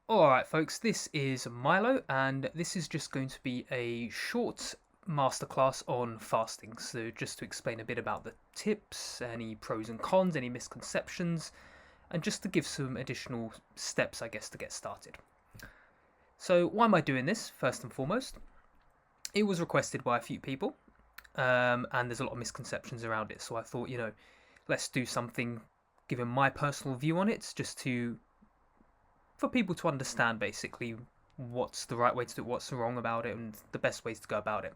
Alright, folks, this is Milo, and this is just going to be a short masterclass on fasting. So, just to explain a bit about the tips, any pros and cons, any misconceptions, and just to give some additional steps, I guess, to get started. So, why am I doing this, first and foremost? It was requested by a few people, and there's a lot of misconceptions around it. So, I thought, let's do something, giving my personal view on it, just to for people to understand basically what's the right way to do it, what's wrong about it, and the best ways to go about it.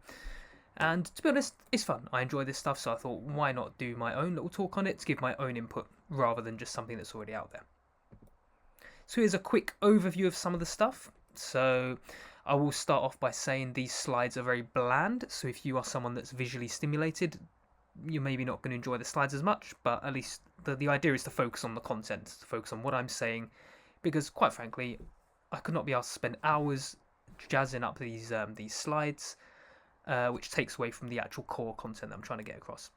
And to be honest, it's fun. I enjoy this stuff, so I thought, why not do my own little talk on it to give my own input rather than just something that's already out there. So here's a quick overview of some of the stuff. So I will start off by saying these slides are very bland. So if you are someone that's visually stimulated, you're maybe not going to enjoy the slides as much, but at least the idea is to focus on the content, to focus on what I'm saying, because quite frankly, I could not be asked to spend hours jazzing up these slides, which takes away from the actual core content that I'm trying to get across.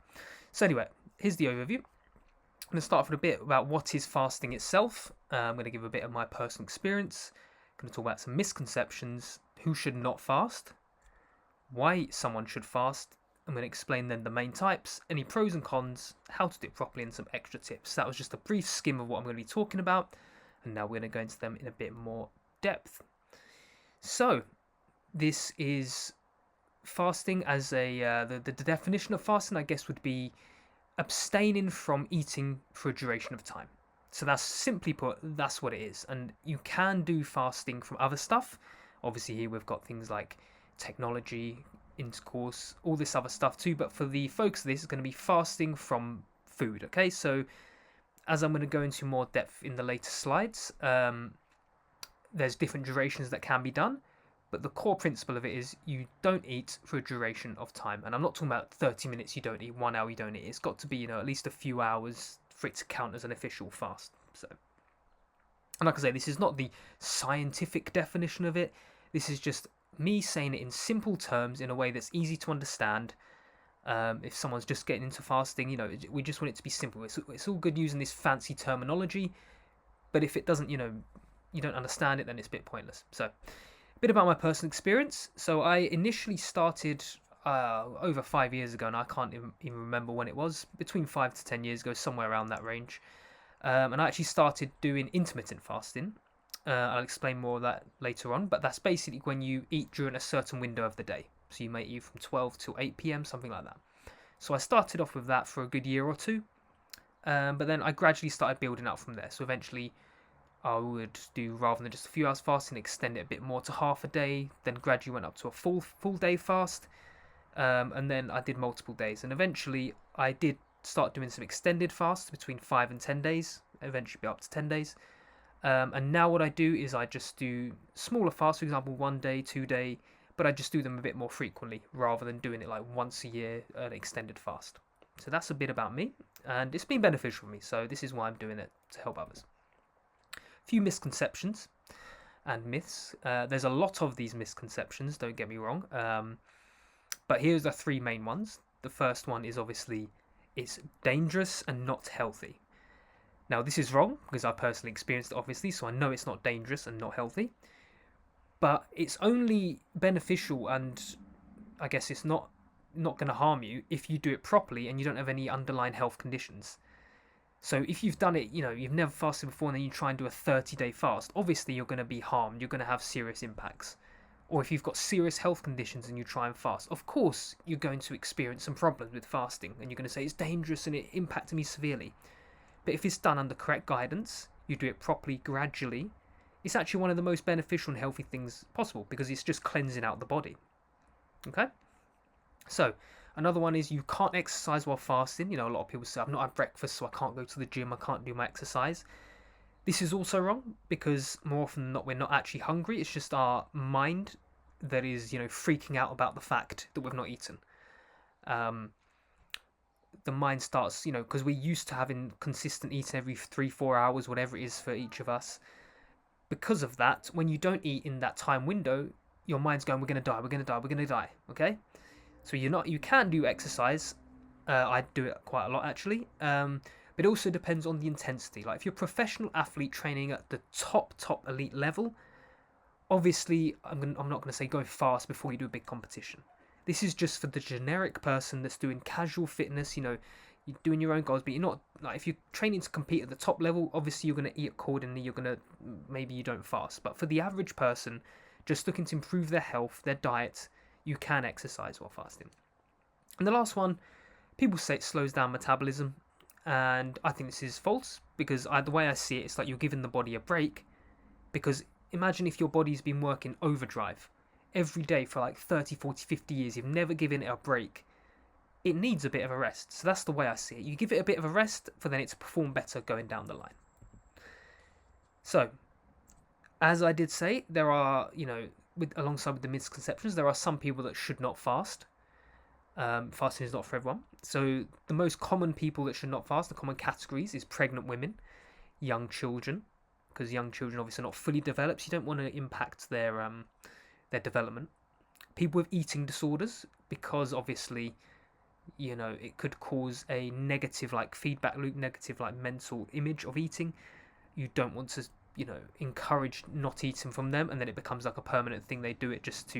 So anyway, here's the overview. I'm going to start off with a bit about what is fasting itself. I'm going to give a bit of my personal experience. I'm going to talk about some misconceptions, who should not fast, why someone should fast. I'm going to explain then the main types, any pros and cons, how to do it properly, and some extra tips. That was just a brief skim of what I'm going to be talking about, and now we're going to go into them in a bit more depth. So, this is fasting as the definition of fasting, I guess, would be abstaining from eating for a duration of time. So that's simply put, that's what it is. And you can do fasting from other stuff. Obviously, here we've got things like technology, intercourse, all this other stuff too. But for the focus of this, it's going to be fasting from food. Okay, so as I'm going to go into more depth in the later slides, there's different durations that can be done. But the core principle of it is you don't eat for a duration of time. And I'm not talking about 30 minutes you don't eat, 1 hour you don't eat. It's got to be, at least a few hours for it to count as an official fast. So, and like I say, this is not the scientific definition of it. This is just me saying it in simple terms in a way that's easy to understand. If someone's just getting into fasting, we just want it to be simple. It's all good using this fancy terminology, but if it doesn't, you don't understand it, then it's a bit pointless. So, a bit about my personal experience. So, I initially started over 5 years ago, and I can't even remember when it was, between 5 to 10 years ago, somewhere around that range. And I actually started doing intermittent fasting. I'll explain more of that later on, but that's basically when you eat during a certain window of the day. So you may eat from 12 to 8 p.m., something like that. So I started off with that for a good year or two, but then I gradually started building up from there. So eventually I would do, rather than just a few hours fasting, extend it a bit more to half a day, then gradually went up to a full day fast, and then I did multiple days. And eventually I did start doing some extended fasts between 5 and 10 days, eventually be up to 10 days. And now what I do is I just do smaller fasts, for example, 1 day, 2 day, but I just do them a bit more frequently rather than doing it like once a year, an extended fast. So that's a bit about me, and it's been beneficial for me, so this is why I'm doing it, to help others. A few misconceptions and myths. There's a lot of these misconceptions, don't get me wrong, but here's the three main ones. The first one is obviously it's dangerous and not healthy. Now, this is wrong because I personally experienced it, obviously, so I know it's not dangerous and not healthy. But it's only beneficial, and I guess it's not going to harm you if you do it properly and you don't have any underlying health conditions. So if you've done it, you've never fasted before and then you try and do a 30-day fast, obviously you're going to be harmed, you're going to have serious impacts. Or if you've got serious health conditions and you try and fast, of course you're going to experience some problems with fasting and you're going to say it's dangerous and it impacted me severely. But if it's done under correct guidance, you do it properly, gradually, it's actually one of the most beneficial and healthy things possible because it's just cleansing out the body. Okay? So, another one is you can't exercise while fasting. A lot of people say, I've not had breakfast, so I can't go to the gym, I can't do my exercise. This is also wrong because more often than not, we're not actually hungry. It's just our mind that is, freaking out about the fact that we've not eaten. The mind starts, because we're used to having consistent eating every 3-4 hours, whatever it is for each of us. Because of that, when you don't eat in that time window, your mind's going, we're going to die, we're going to die, we're going to die. Okay? So you can do exercise. I do it quite a lot actually. But But it also depends on the intensity. Like if you're a professional athlete training at the top elite level, obviously I'm not going to say go fast before you do a big competition. This is just for the generic person that's doing casual fitness. You're doing your own goals, but you're not like if you're training to compete at the top level. Obviously, you're going to eat accordingly. Maybe you don't fast, but for the average person, just looking to improve their health, their diet, you can exercise while fasting. And the last one, people say it slows down metabolism, and I think this is false because the way I see it, it's like you're giving the body a break. Because imagine if your body's been working overdrive every day for like 30, 40, 50 years, you've never given it a break. It needs a bit of a rest. So that's the way I see it. You give it a bit of a rest for then it to perform better going down the line. So, as I did say, there are, alongside with the misconceptions, there are some people that should not fast. Fasting is not for everyone. So the most common people that should not fast, the common categories, is pregnant women, young children, because young children obviously are not fully developed, so you don't want to impact their development. People with eating disorders, because obviously, it could cause a negative like feedback loop, negative like mental image of eating. You don't want to, encourage not eating from them, and then it becomes like a permanent thing. They do it just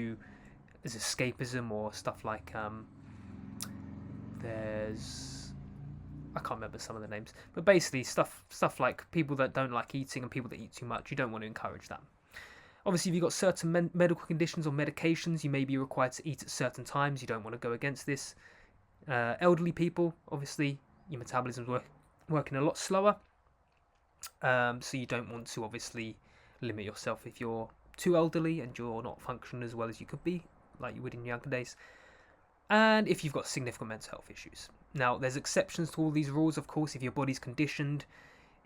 as escapism or stuff like I can't remember some of the names, but basically stuff like people that don't like eating and people that eat too much. You don't want to encourage that. Obviously, if you've got certain medical conditions or medications, you may be required to eat at certain times. You don't want to go against this. Elderly people, obviously, your metabolism's working a lot slower, so you don't want to obviously limit yourself if you're too elderly and you're not functioning as well as you could be, like you would in younger days. And if you've got significant mental health issues. Now, there's exceptions to all these rules, of course. If your body's conditioned,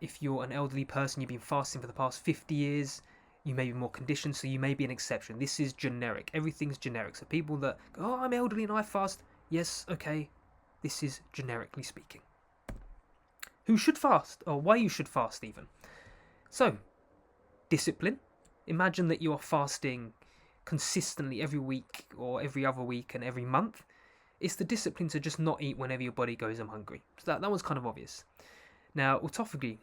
if you're an elderly person, you've been fasting for the past 50 years, you may be more conditioned, so you may be an exception. This is generic. Everything's generic. So people that go, oh, I'm elderly and I fast. Yes, okay. This is generically speaking. Who should fast, or why you should fast even. So, discipline. Imagine that you are fasting consistently every week or every other week and every month. It's the discipline to just not eat whenever your body goes, I'm hungry. So that one's kind of obvious. Now, autophagy,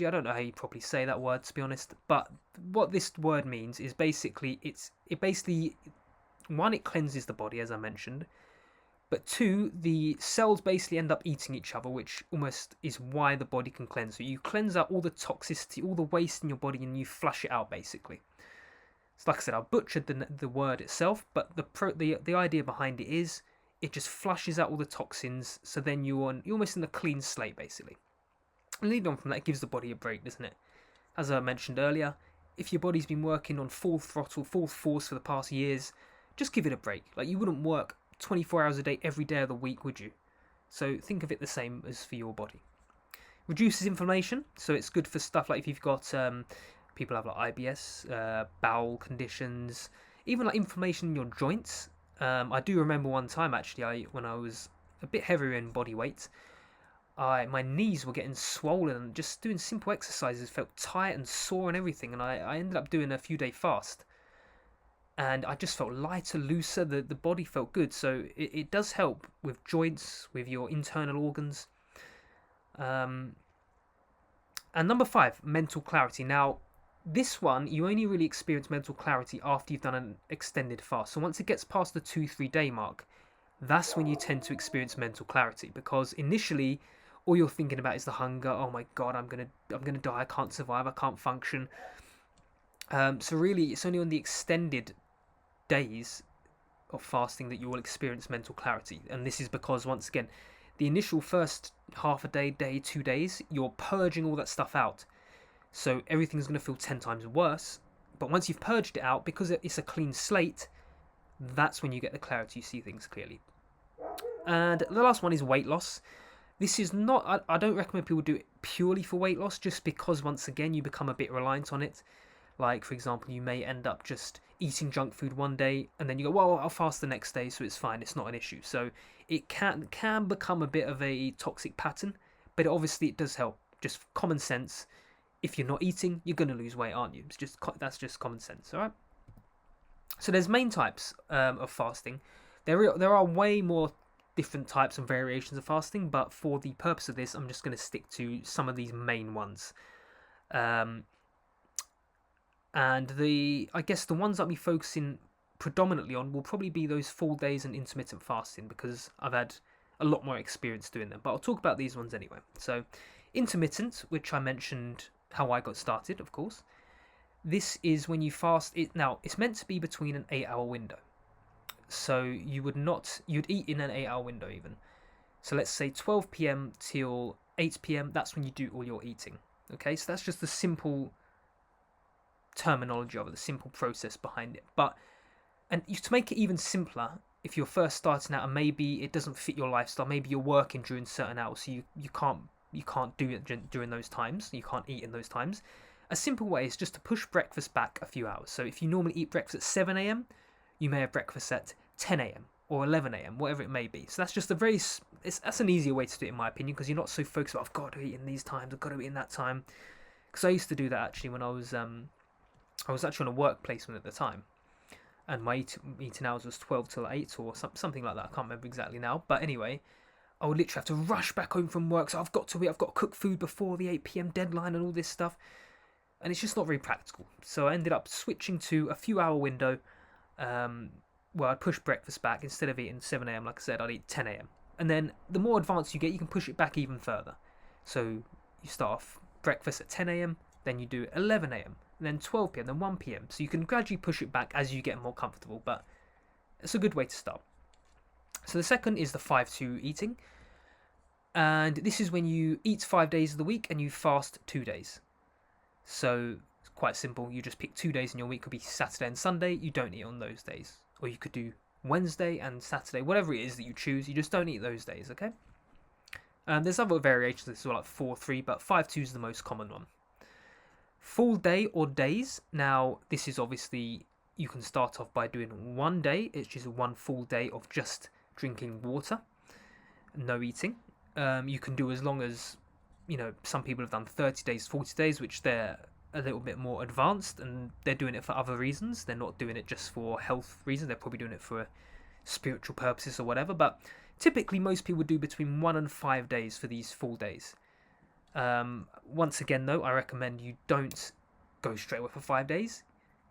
I don't know how you properly say that word, to be honest, but what this word means is basically, one, it cleanses the body, as I mentioned, but two, the cells basically end up eating each other, which almost is why the body can cleanse. So you cleanse out all the toxicity, all the waste in your body, and you flush it out, basically. So like I said, I butchered the word itself, but the idea behind it is, it just flushes out all the toxins, so then you're almost in a clean slate, basically. And leading on from that, it gives the body a break, doesn't it? As I mentioned earlier, if your body's been working on full throttle, full force for the past years, just give it a break. Like, you wouldn't work 24 hours a day every day of the week, would you? So think of it the same as for your body. Reduces inflammation, so it's good for stuff like if you've got people have like IBS, bowel conditions, even like inflammation in your joints. I do remember one time actually, when I was a bit heavier in body weight, my knees were getting swollen, and just doing simple exercises felt tight and sore and everything, and I ended up doing a few-day fast, and I just felt lighter, looser, the body felt good. So it does help with joints, with your internal organs. And number 5, mental clarity. Now, this one, you only really experience mental clarity after you've done an extended fast. So once it gets past the 2-3 day mark, that's when you tend to experience mental clarity, because initially all you're thinking about is the hunger. Oh my god, I'm gonna die, I can't survive, I can't function. So really it's only on the extended days of fasting that you will experience mental clarity. And this is because, once again, the initial first half a day, 2 days, you're purging all that stuff out, so everything's going to feel 10 times worse. But once you've purged it out, because it's a clean slate, that's when you get the clarity, you see things clearly. And the last one is weight loss. This is not, I don't recommend people do it purely for weight loss, just because once again you become a bit reliant on it. Like, for example, you may end up just eating junk food one day, and then you go, well, I'll fast the next day, so it's fine, it's not an issue. So it can become a bit of a toxic pattern, but obviously it does help. Just common sense. If you're not eating, you're going to lose weight, aren't you? That's just common sense, all right? So there's main types of fasting. There are way more different types and variations of fasting, but for the purpose of this, I'm just going to stick to some of these main ones. Um, and I guess the ones that I'll be focusing predominantly on will probably be those full days and intermittent fasting, because I've had a lot more experience doing them. But I'll talk about these ones anyway. So, intermittent, which I mentioned how I got started, of course. This is when you fast it. Now, it's meant to be between an 8-hour window. So you'd eat in an 8-hour window even. So let's say 12 p.m. till 8 p.m. That's when you do all your eating. Okay, so that's just the simple terminology of it, the simple process behind it. And to make it even simpler, if you're first starting out and maybe it doesn't fit your lifestyle, maybe you're working during certain hours, so you can't do it during those times. You can't eat in those times. A simple way is just to push breakfast back a few hours. So if you normally eat breakfast at 7 a.m., you may have breakfast at 10 a.m. or 11 a.m., whatever it may be. So that's just that's an easier way to do it in my opinion, because you're not so focused about, I've got to eat in these times, I've got to eat in that time. Because I used to do that actually when I was actually on a work placement at the time, and my eating hours was 12 till 8 or something like that. I can't remember exactly now, but anyway, I would literally have to rush back home from work. So I've got to cook food before the 8 p.m. deadline and all this stuff, and it's just not very practical. So I ended up switching to a few hour window. Where I'd push breakfast back. Instead of eating 7 a.m, like I said, I'd eat 10 a.m. And then the more advanced you get, you can push it back even further. So you start off breakfast at 10 a.m, then you do 11 a.m, and then 12 p.m, then 1 p.m. So you can gradually push it back as you get more comfortable, but it's a good way to start. So the second is the 5-2 eating. And this is when you eat 5 days of the week and you fast 2 days. So it's quite simple. You just pick 2 days in your week. Could be Saturday and Sunday. You don't eat on those days. Or you could do Wednesday and Saturday, whatever it is that you choose. You just don't eat those days, okay? There's other variations as well, like 4-3, but 5-2 is the most common one. Full day or days. Now, this is obviously, you can start off by doing 1 day. It's just 1 full day of just drinking water, no eating. You can do as long as, some people have done 30 days, 40 days, which they're a little bit more advanced, and they're doing it for other reasons. They're not doing it just for health reasons. They're probably doing it for spiritual purposes or whatever. But typically, most people do between 1 and 5 days for these full days. Once again, though, I recommend you don't go straight away for 5 days.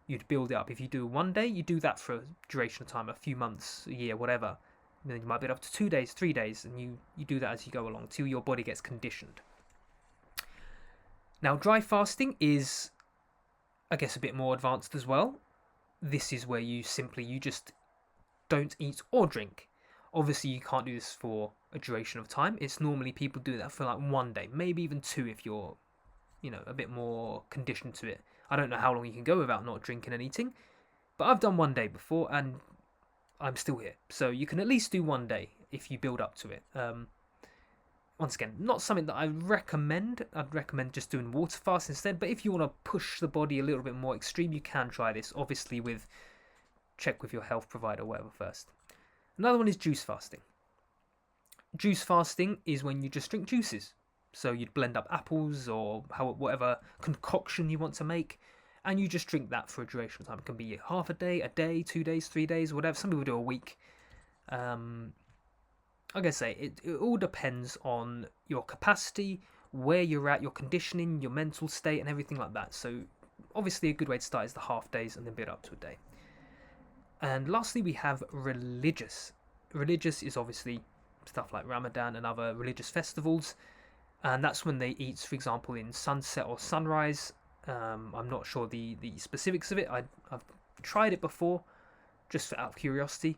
You'd build it up. If you do 1 day, you do that for a duration of time, a few months, a year, whatever. And then you might be up to 2 days, 3 days, and you do that as you go along till your body gets conditioned. Now, dry fasting is, I guess, a bit more advanced as well. This is where you just don't eat or drink. Obviously, you can't do this for a duration of time. It's normally people do that for like 1 day, maybe even 2 if you're, a bit more conditioned to it. I don't know how long you can go without not drinking and eating, but I've done 1 day before and I'm still here. So you can at least do 1 day if you build up to it. Once again, not something that I recommend. I'd recommend just doing water fast instead. But if you want to push the body a little bit more extreme, you can try this. Obviously, check with your health provider or whatever first. Another one is juice fasting. Juice fasting is when you just drink juices. So you'd blend up apples or whatever concoction you want to make, and you just drink that for a duration of time. It can be half a day, 2 days, 3 days, whatever. Some people do a week. Like I say, it all depends on your capacity, where you're at, your conditioning, your mental state, and everything like that. So obviously a good way to start is the half days and then build up to a day. And lastly, we have religious. Religious is obviously stuff like Ramadan and other religious festivals. And that's when they eat, for example, in sunset or sunrise. I'm not sure the specifics of it. I've tried it before, just out of curiosity.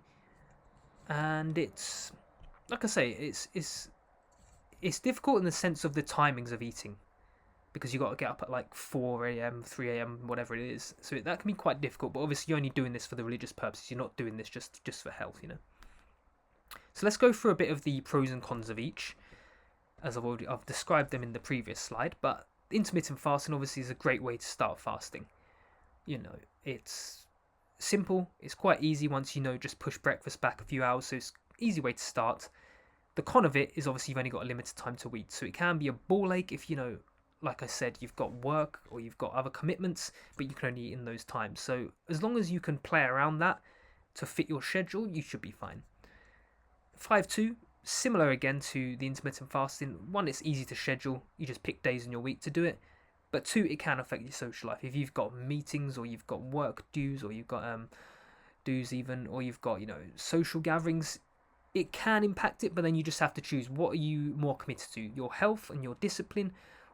And it's, like I say, it's difficult in the sense of the timings of eating, because you got to get up at like 4 a.m, 3 a.m, whatever it is. So that can be quite difficult. But obviously, you're only doing this for the religious purposes. You're not doing this just for health, So let's go through a bit of the pros and cons of each, as I've described them in the previous slide. But intermittent fasting obviously is a great way to start fasting. It's simple. It's quite easy once just push breakfast back a few hours. So it's an easy way to start. The con of it is obviously you've only got a limited time to eat. So it can be a ball ache if, like I said, you've got work or you've got other commitments, but you can only eat in those times. So as long as you can play around that to fit your schedule, you should be fine. 5-2, similar again to the intermittent fasting. One, it's easy to schedule. You just pick days in your week to do it. But two, it can affect your social life. If you've got meetings or you've got work dues or you've got dues even, or you've got, social gatherings, it can impact it, but then you just have to choose what are you more committed to, your health and your discipline,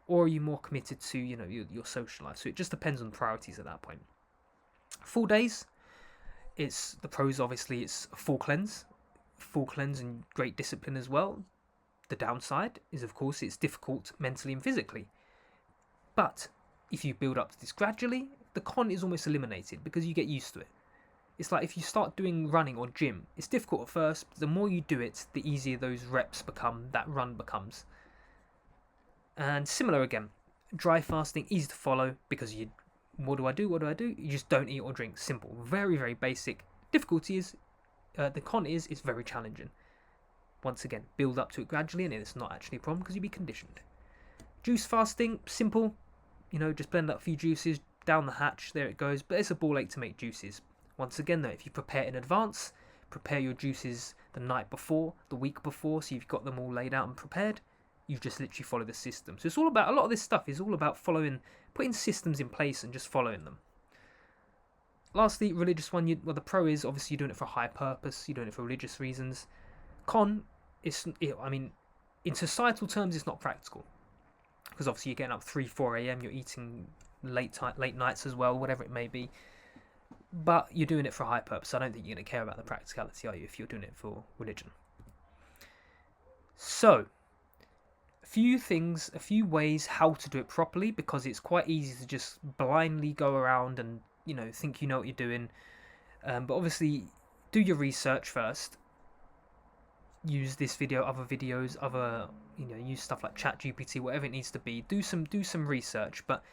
or are you more committed to, your social life. So it just depends on priorities at that point. Full days, it's the pros, obviously, it's full cleanse and great discipline as well. The downside is, of course, it's difficult mentally and physically. But if you build up to this gradually, the con is almost eliminated because you get used to it. It's like if you start doing running or gym, it's difficult at first, but the more you do it, the easier those reps become, that run becomes. And similar again, dry fasting, easy to follow because what do I do? You just don't eat or drink. Simple. Very, very basic. Difficulty is, the con is, it's very challenging. Once again, build up to it gradually and it's not actually a problem because you'll be conditioned. Juice fasting, simple. Just blend up a few juices, down the hatch, there it goes. But it's a ball ache to make juices. Once again though, if you prepare in advance, prepare your juices the night before, the week before, so you've got them all laid out and prepared, you just literally follow the system. So it's all about, a lot of this stuff is all about putting systems in place and just following them. Lastly, religious one, the pro is obviously you're doing it for a higher purpose, you're doing it for religious reasons. Con, in societal terms, it's not practical. Because obviously you're getting up 3-4 a.m, you're eating late nights as well, whatever it may be. But you're doing it for a high purpose. I don't think you're going to care about the practicality, are you, if you're doing it for religion? So, a few ways how to do it properly, because it's quite easy to just blindly go around and, think you know what you're doing. But obviously, do your research first. Use this video, other videos, use stuff like ChatGPT, whatever it needs to be. Do some research, but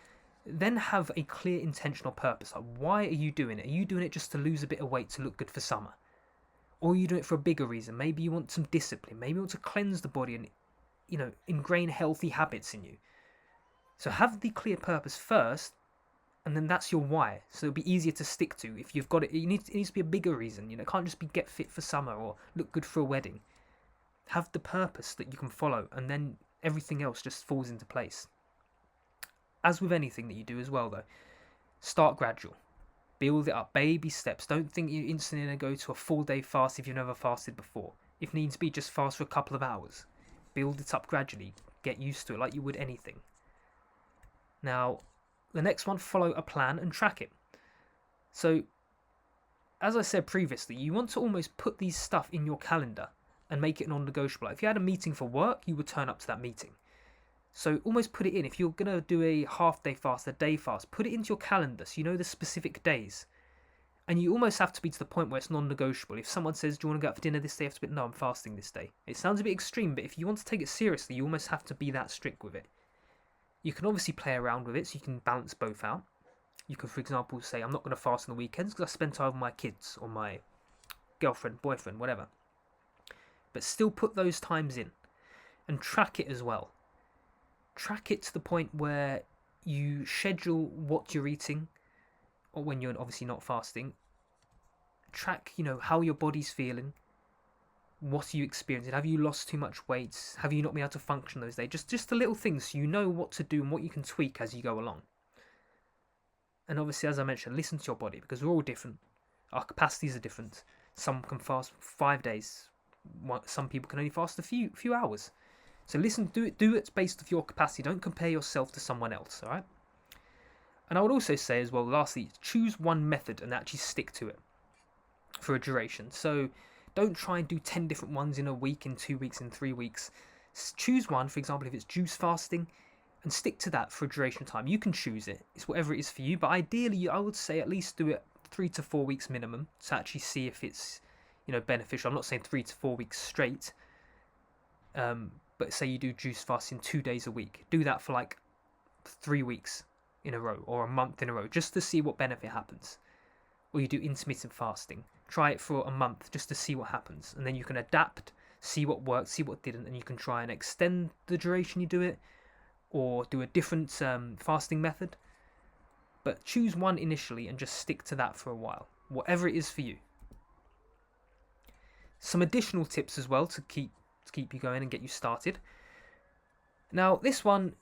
then have a clear intentional purpose. Like, why are you doing it? Are you doing it just to lose a bit of weight to look good for summer? Or are you doing it for a bigger reason? Maybe you want some discipline. Maybe you want to cleanse the body and, ingrain healthy habits in you. So have the clear purpose first, and then that's your why. So it'll be easier to stick to. If you've got it, it needs to be a bigger reason. It can't just be get fit for summer or look good for a wedding. Have the purpose that you can follow, and then everything else just falls into place. As with anything that you do as well though, start gradual. Build it up, baby steps. Don't think you're instantly going to go to a full day fast if you've never fasted before. If needs be, just fast for a couple of hours. Build it up gradually. Get used to it like you would anything. Now, the next one, follow a plan and track it. So, as I said previously, you want to almost put these stuff in your calendar and make it non-negotiable. If you had a meeting for work, you would turn up to that meeting. So almost put it in. If you're going to do a half-day fast, a day fast, put it into your calendar so you know the specific days. And you almost have to be to the point where it's non-negotiable. If someone says, do you want to go out for dinner this day? You have to be, no, I'm fasting this day. It sounds a bit extreme, but if you want to take it seriously, you almost have to be that strict with it. You can obviously play around with it so you can balance both out. You can, for example, say, I'm not going to fast on the weekends because I spend time with my kids or my girlfriend, boyfriend, whatever. But still put those times in and track it as well. Track it to the point where you schedule what you're eating, or when you're obviously not fasting. Track, how your body's feeling. What are you experiencing? Have you lost too much weight? Have you not been able to function those days? Just the little things so you know what to do and what you can tweak as you go along. And obviously, as I mentioned, listen to your body because we're all different. Our capacities are different. Some can fast 5 days. Some people can only fast a few hours. So listen, do it based off your capacity. Don't compare yourself to someone else, all right? And I would also say as well, lastly, choose one method and actually stick to it for a duration. So don't try and do 10 different ones in a week, in 2 weeks, in 3 weeks. Choose one, for example, if it's juice fasting, and stick to that for a duration of time. You can choose it. It's whatever it is for you. But ideally, I would say at least do it 3 to 4 weeks minimum to actually see if it's, beneficial. I'm not saying 3 to 4 weeks straight. But say you do juice fasting 2 days a week. Do that for like 3 weeks in a row or a month in a row just to see what benefit happens. Or you do intermittent fasting. Try it for a month just to see what happens. And then you can adapt, see what worked, see what didn't, and you can try and extend the duration you do it or do a different fasting method. But choose one initially and just stick to that for a while, whatever it is for you. Some additional tips as well to keep you going and get you started. Now, this one,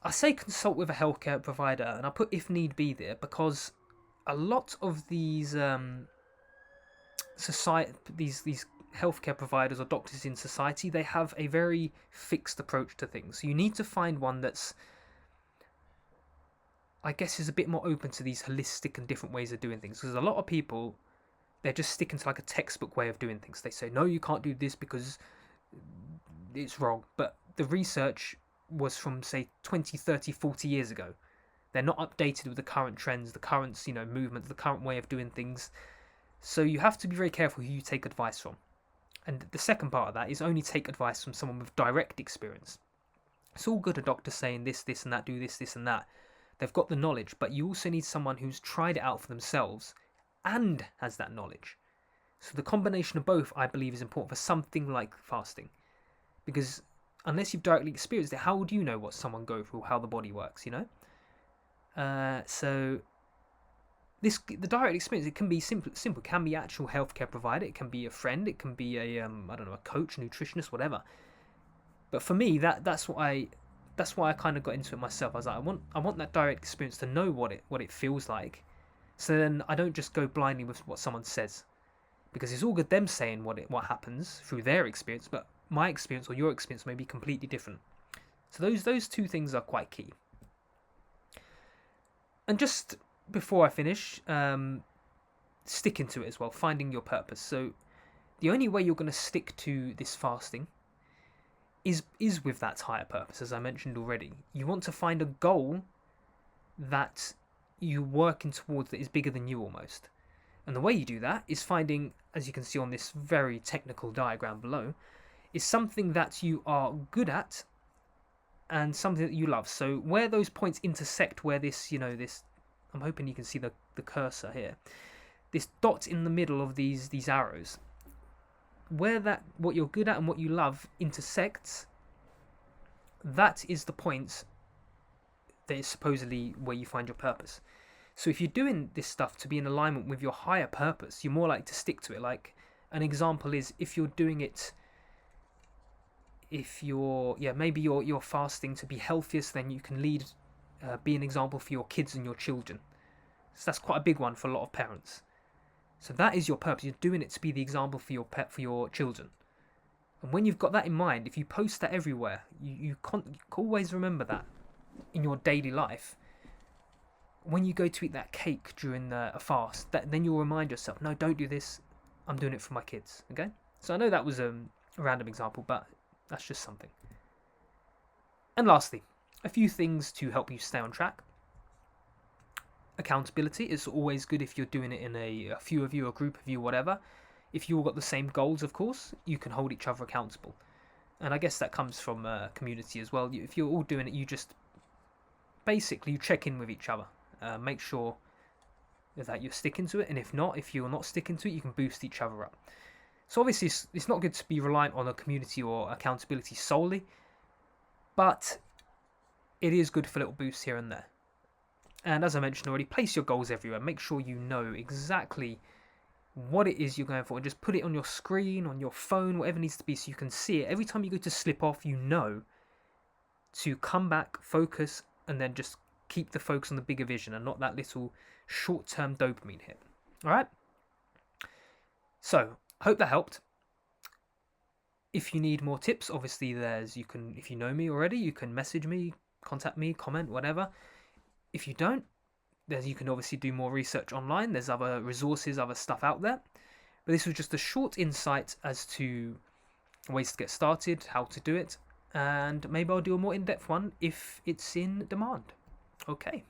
I say consult with a healthcare provider, and I put if need be there because a lot of these these healthcare providers or doctors in society, they have a very fixed approach to things. So you need to find one that's, I guess, is a bit more open to these holistic and different ways of doing things. Because a lot of people, they're just sticking to like a textbook way of doing things. They say, no, you can't do this because it's wrong. But the research was from, say, 20, 30, 40 years ago. They're not updated with the current trends, the current, movements, the current way of doing things. So you have to be very careful who you take advice from. And the second part of that is only take advice from someone with direct experience. It's all good a doctor saying this, this and that, do this, this and that. They've got the knowledge, but you also need someone who's tried it out for themselves and has that knowledge. So the combination of both, I believe, is important for something like fasting. Because unless you've directly experienced it, how would you know what someone goes through, how the body works, So the direct experience, it can be simple. It can be actual healthcare provider, it can be a friend, it can be a a coach, nutritionist, whatever. But for me, that's why I kind of got into it myself. I was like, I want that direct experience to know what it feels like, so then I don't just go blindly with what someone says, because it's all good them saying what happens through their experience, but my experience or your experience may be completely different. So those two things are quite key. And just before I finish, sticking to it as well, finding your purpose. So the only way you're going to stick to this fasting is with that higher purpose, as I mentioned already. You want to find a goal that you're working towards that is bigger than you almost. And the way you do that is finding, as you can see on this very technical diagram below, is something that you are good at and something that you love. So where those points intersect, where this, I'm hoping you can see the cursor here, this dot in the middle of these arrows, where what you're good at and what you love intersects, that is the point that is supposedly where you find your purpose. So if you're doing this stuff to be in alignment with your higher purpose, you're more likely to stick to it. Like an example is if you're doing it, maybe you're fasting to be healthiest, then you can be an example for your kids and your children. So that's quite a big one for a lot of parents. So that is your purpose. You're doing it to be the example for your children. And when you've got that in mind, if you post that everywhere, you always remember that in your daily life. When you go to eat that cake during a fast, then you'll remind yourself, no, don't do this. I'm doing it for my kids. Okay? So I know that was a random example, but that's just something. And lastly, a few things to help you stay on track. Accountability is always good if you're doing it in a few of you, a group of you, whatever. If you all got the same goals, of course, you can hold each other accountable. And I guess that comes from community as well. If you're all doing it, you just basically check in with each other. Make sure that you're sticking to it. And if you're not sticking to it, you can boost each other up. So obviously, it's not good to be reliant on a community or accountability solely. But it is good for little boosts here and there. And as I mentioned already, place your goals everywhere. Make sure you know exactly what it is you're going for. And just put it on your screen, on your phone, whatever it needs to be, so you can see it. Every time you go to slip off, you know to come back, focus, and then just keep the focus on the bigger vision and not that little short-term dopamine hit. All right? So, hope that helped. If you need more tips, obviously if you know me already, you can message me, contact me, comment, whatever. If you don't, you can obviously do more research online. There's other resources, other stuff out there. But this was just a short insight as to ways to get started, how to do it, and maybe I'll do a more in-depth one if it's in demand. Okay.